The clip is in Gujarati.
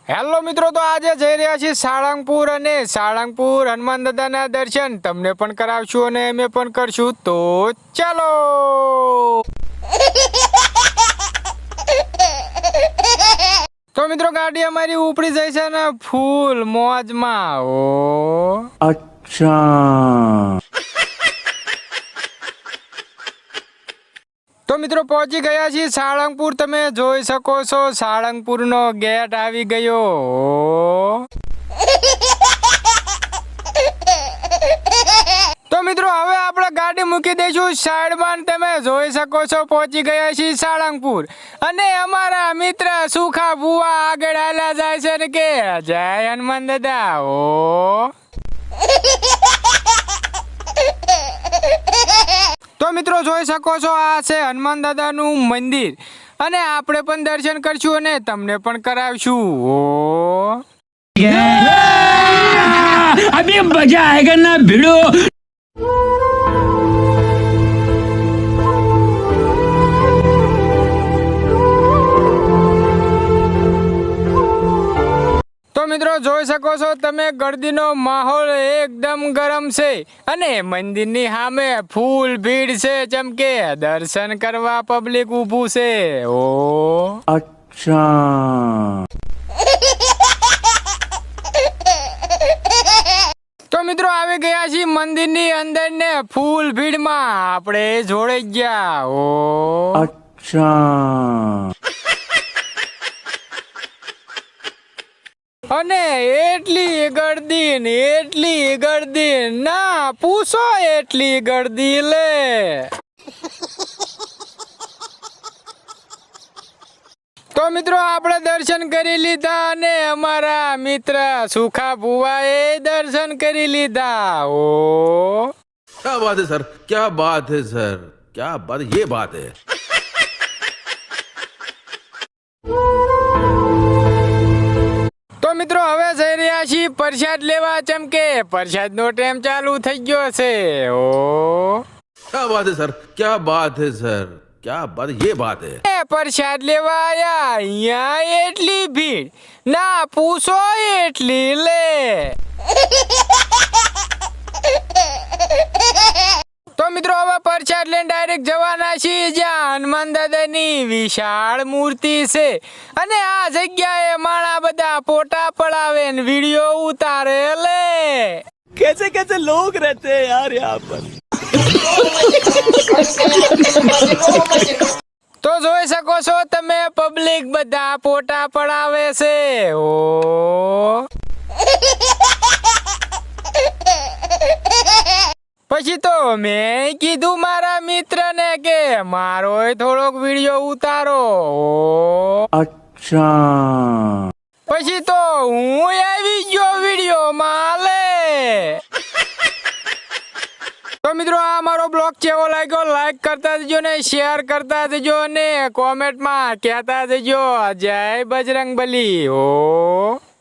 હેલો મિત્રો, તો આજે જઈ રહ્યા છીએ સાળંગપુર અને સાળંગપુર હનુમાન દાદાના દર્શન તમને પણ કરાવશું અને અમે પણ કરશું. તો ચાલો. તો મિત્રો ગાડી અમારી ઉપડી જાય છે ને ફૂલ મોજમાં. ઓ અચ્છા. તો મિત્રો પહોંચી ગયા છીએ સાળંગપુર. તમે જોઈ શકો છો સાળંગપુરનો ગેટ આવી ગયો. તો મિત્રો હવે આપણે ગાડી મૂકી દઈશું સાઈડમાં. તમે જોઈ શકો છો પહોંચી ગયા છીએ સાળંગપુર અને અમારા મિત્ર સુખા બુવા આગળ હાલ્યા જાય છે ને કે જય હનુમાન દાદા. ઓ તો મિત્રો જોઈ શકો છો આ છે હનુમાન દાદાનું મંદિર અને આપણે પણ દર્શન કરશું અને તમને પણ કરાવશું. ઓ અભી મજા આયેગા ના ભીડો. તો મિત્રો જોઈ શકો છો તમે ગરદીનો માહોલ એકદમ ગરમ છે અને મંદિરની સામે ફૂલ ભીડ છે. જેમ કે દર્શન કરવા પબ્લિક ઊભું છે. ઓ અચ્છા. તો મિત્રો આવી ગયા છીએ મંદિરની અંદર ને ફૂલ ભીડમાં આપણે જોડાઈ ગયા. ઓ અચ્છા. અને એટલી ગર્દી ના પૂછો, એટલી ગર્દી લે. તો મિત્રો આપણે દર્શન કરી લીધા અને અમારા મિત્ર સુખા ભુવાએ દર્શન કરી લીધા. ઓ क्या बात है सर, क्या बात है सर, क्या बात, ये बात है. તો મિત્રો હવે જઈ રહ્યા છીએ પ્રસાદ લેવા. જેમ કે પ્રસાદ નો ટાઈમ ચાલુ થઈ ગયો છે. ઓ क्या बात है सर, क्या बात है सर, क्या बात, ये बात है. પ્રસાદ લેવા આયા, અહીંયા એટલી ભીડ ના પૂછો, એટલી લે. તો મિત્રો હવે પ્રસાદ લઈને ડાયરેક્ટ જવાના છીએ જ્યાં હનુમાન દાદાની વિશાળ મૂર્તિ છે અને આ જગ્યાએ માણા બધા ફોટા પડાવે ને વિડીયો ઉતારે લે. कैसे कैसे लोग रहते हैं यार यहाँ पर. તો જોઈ શકો છો તમે પબ્લિક બધા ફોટા પડાવે છે. ઓ પછી તો મેં કીધું મારા મિત્રને કે મારો થોડોક વિડીયો ઉતારો. ઓ અચ્છા. પછી તો હું આવી ગયો વિડીયો માં લે. તો મિત્રો આ મારો બ્લોગ કેવો લાગ્યો લાઈક કરતા જજો ને શેર કરતા જજો ને કોમેન્ટમાં કહેતા જજો જય બજરંગબલી. ઓ